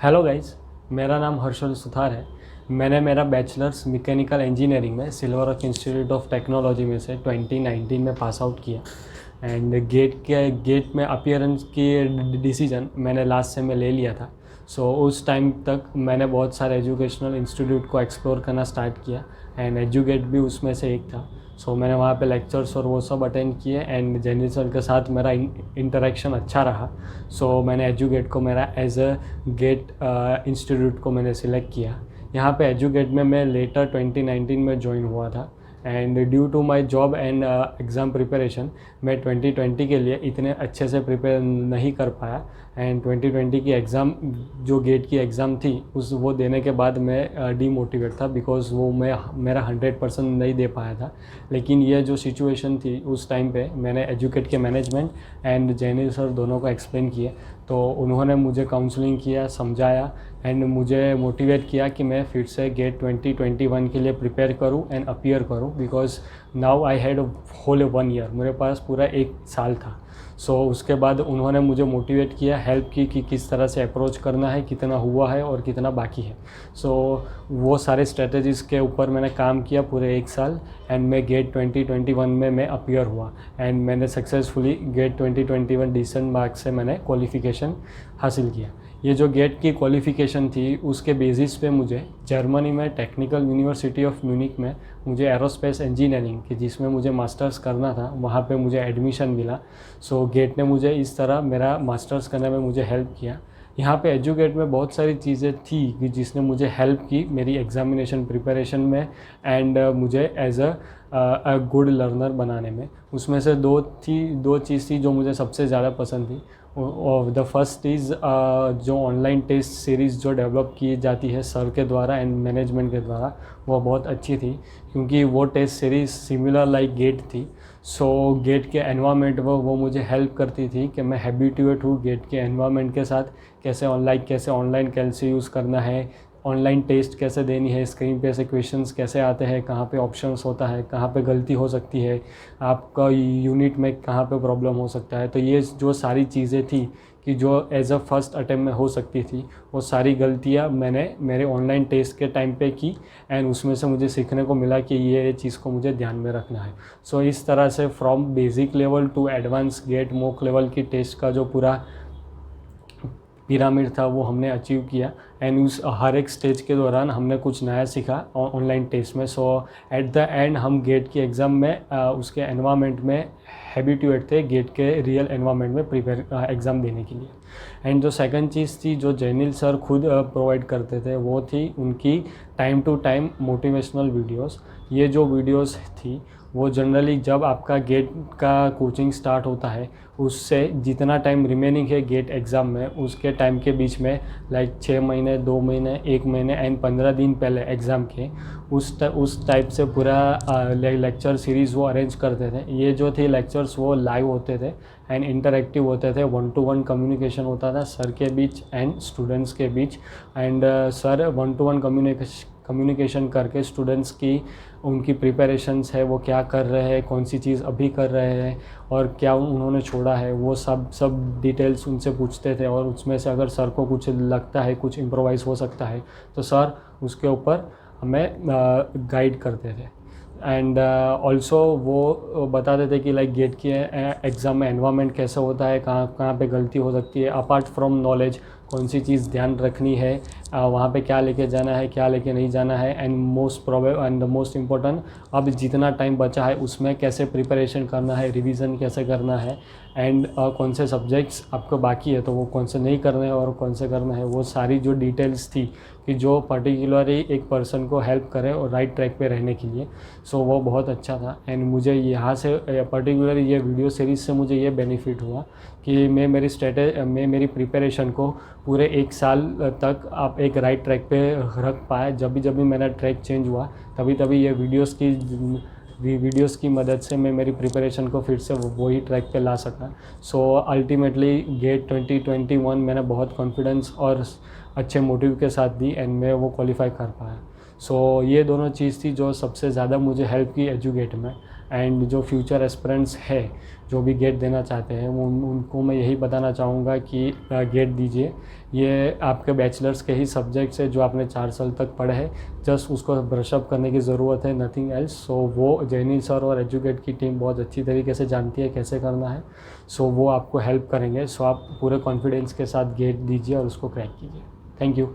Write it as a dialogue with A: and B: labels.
A: Hello guys, मेरा नाम हर्षल सुथार है। मैंने मेरा बैचलर्स मैकेनिकल इंजीनियरिंग में सिल्वर ऑक इंस्टीट्यूट ऑफ टेक्नोलॉजी में से 2019 में पास आउट किया। एंड गेट में अपीयरेंस की डिसीजन मैंने लास्ट सेम में ले लिया था। उस टाइम तक मैंने बहुत सारे एजुकेशनल इंस्टीट्यूट को एक्सप्लोर करना स्टार्ट किया एंड एजुगेट भी उसमें से एक था। मैंने वहाँ पे लेक्चर्स और वो सब अटेंड किए एंड जेनिल सर के साथ मेरा इंटरेक्शन अच्छा रहा। मैंने एजुगेट को मेरा एज अ गेट इंस्टीट्यूट को मैंने सिलेक्ट किया। यहाँ पे एजुगेट में मैं लेटर 2019 में ज्वाइन हुआ था and due to my job and exam preparation मैं 2020 के लिए इतने अच्छे से प्रिपेयर नहीं कर पाया। एंड 2020 की एग्ज़ाम जो गेट की एग्ज़ाम थी वो देने के बाद मैं डीमोटिवेट था बिकॉज़ वो मेरा 100% नहीं दे पाया था। लेकिन ये जो सिचुएशन थी उस टाइम पे मैंने एजुकेट के मैनेजमेंट एंड जैनिल सर दोनों को एक्सप्लेन किए, तो उन्होंने मुझे काउंसलिंग किया, समझाया एंड मुझे मोटिवेट किया कि मैं फिर से गेट 2021 के लिए प्रिपेयर करूं एंड अपीयर करूं because now I had whole 1 year, मेरे पास पूरा 1 साल था। उसके बाद उन्होंने मुझे मोटिवेट किया, हेल्प की कि किस तरह से अप्रोच करना है, कितना हुआ है और कितना बाकी है। वो सारे स्ट्रेटजीज़ के ऊपर मैंने काम किया पूरे 1 साल एंड मैं गेट 2021 में मैं अपीयर हुआ एंड मैंने सक्सेसफुली गेट 2021 डिसेंट मार्क्स से मैंने क्वालिफ़िकेशन हासिल किया। ये जो गेट की क्वालिफ़िकेशन थी उसके बेसिस पे मुझे जर्मनी में टेक्निकल यूनिवर्सिटी ऑफ म्यूनिक में मुझे एरोस्पेस इंजीनियरिंग की जिसमें मुझे मास्टर्स करना था वहाँ पे मुझे एडमिशन मिला। गेट ने मुझे इस तरह मेरा मास्टर्स करने में मुझे हेल्प किया। यहाँ पे एजुगेट में बहुत सारी चीज़ें थी कि जिसने मुझे हेल्प की मेरी एग्ज़ामिनेशन प्रिपरेशन में एंड मुझे एज अ गुड लर्नर बनाने में। उसमें से दो चीज़ थी जो मुझे सबसे ज़्यादा पसंद थी। द फर्स्ट इज़ जो ऑनलाइन टेस्ट सीरीज़ जो डेवलप की जाती है सर के द्वारा एंड मैनेजमेंट के द्वारा, वो बहुत अच्छी थी क्योंकि वो test series similar like GATE थी। गेट के एनवायरनमेंट वो मुझे हेल्प करती थी कि मैं हैबिट्यूएट हूँ गेट के एनवायरनमेंट के साथ, कैसे ऑनलाइन कैसे यूज़ करना है, ऑनलाइन टेस्ट कैसे देनी है, स्क्रीन पे से क्वेश्चंस कैसे आते हैं, कहाँ पे ऑप्शंस होता है, कहाँ पे गलती हो सकती है, आपका यूनिट में कहाँ पे प्रॉब्लम हो सकता है। तो ये जो सारी चीज़ें थी कि जो एज अ फर्स्ट अटेम्प्ट में हो सकती थी, वो सारी गलतियाँ मैंने मेरे ऑनलाइन टेस्ट के टाइम पे की एंड उसमें से मुझे सीखने को मिला कि ये चीज़ को मुझे ध्यान में रखना है। इस तरह से from basic level to advance GATE mock level की टेस्ट का जो पूरा पिरामिड था वो हमने अचीव किया एंड उस हर एक स्टेज के दौरान हमने कुछ नया सीखा ऑनलाइन टेस्ट में। एट द एंड हम गेट की एग्ज़ाम में उसके एनवायरनमेंट में हैबिट्यूएट थे गेट के रियल एनवायरनमेंट में प्रिपेयर एग्ज़ाम देने के लिए। एंड जो सेकंड चीज़ थी जो जैनिल सर खुद प्रोवाइड करते थे वो थी उनकी time to time motivational videos. ये जो वीडियोस थी वो जनरली जब आपका गेट का कोचिंग स्टार्ट होता है उससे जितना टाइम रिमेनिंग है गेट एग्ज़ाम में उसके टाइम के बीच में लाइक 6 महीने, 2 महीने, 1 महीने एंड 15 दिन पहले एग्ज़ाम के उस टाइप से पूरा लेक्चर सीरीज़ वो अरेंज करते थे। ये जो थे लेक्चर्स वो लाइव होते थे एंड इंटरेक्टिव होते थे, 1-to-1 कम्युनिकेशन होता था सर के बीच एंड स्टूडेंट्स के बीच। एंड सर 1-to-1 कम्युनिकेशन करके स्टूडेंट्स की उनकी प्रिपरेशंस है वो क्या कर रहे हैं, कौन सी चीज़ अभी कर रहे हैं और क्या उन्होंने छोड़ा है, वो सब डिटेल्स उनसे पूछते थे। और उसमें से अगर सर को कुछ लगता है कुछ इम्प्रोवाइज़ हो सकता है तो सर उसके ऊपर हमें गाइड करते थे। एंड ऑल्सो वो बताते थे कि लाइक गेट के एग्ज़ाम में एनवायरनमेंट कैसे होता है, कहाँ पे गलती हो सकती है, अपार्ट फ्रॉम नॉलेज कौन सी चीज़ ध्यान रखनी है, वहाँ पे क्या लेके जाना है, क्या लेके नहीं जाना है एंड द मोस्ट इम्पोर्टेंट अब जितना टाइम बचा है उसमें कैसे प्रिपरेशन करना है, रिवीजन कैसे करना है एंड कौन से सब्जेक्ट्स आपको बाकी है तो वो कौन से नहीं करने हैं और कौन से करना है। वो सारी जो डिटेल्स थी कि जो पर्टिकुलरली एक पर्सन को हेल्प करे और राइट ट्रैक पे रहने के लिए। वो बहुत अच्छा था एंड मुझे यहाँ से पर्टिकुलरली ये वीडियो सीरीज़ से मुझे ये बेनिफिट हुआ कि मैं मेरी प्रिपरेशन को पूरे 1 साल तक आप एक राइट ट्रैक पे रख पाए। जब भी मेरा ट्रैक चेंज हुआ तभी ये वीडियोस की मदद से मैं मेरी प्रिपरेशन को फिर से वही ट्रैक पे ला सका। अल्टीमेटली गेट 2021 मैंने बहुत कॉन्फिडेंस और अच्छे मोटिव के साथ दी एंड मैं वो क्वालिफाई कर पाया। सो ये दोनों चीज़ थी जो सबसे ज़्यादा मुझे हेल्प की एजुगेट में। एंड जो फ्यूचर एस्पिरेंट्स है जो भी गेट देना चाहते हैं उनको मैं यही बताना चाहूँगा कि गेट दीजिए। ये आपके बैचलर्स के ही सब्जेक्ट्स है जो आपने 4 साल तक पढ़े हैं, जस्ट उसको ब्रशअप करने की ज़रूरत है, नथिंग एल्स। सो वो जैनी सर और एजुकेट की टीम बहुत अच्छी तरीके से जानती है कैसे करना है। सो वो आपको हेल्प करेंगे। सो आप पूरे कॉन्फिडेंस के साथ गेट दीजिए और उसको क्रैक कीजिए। Thank you.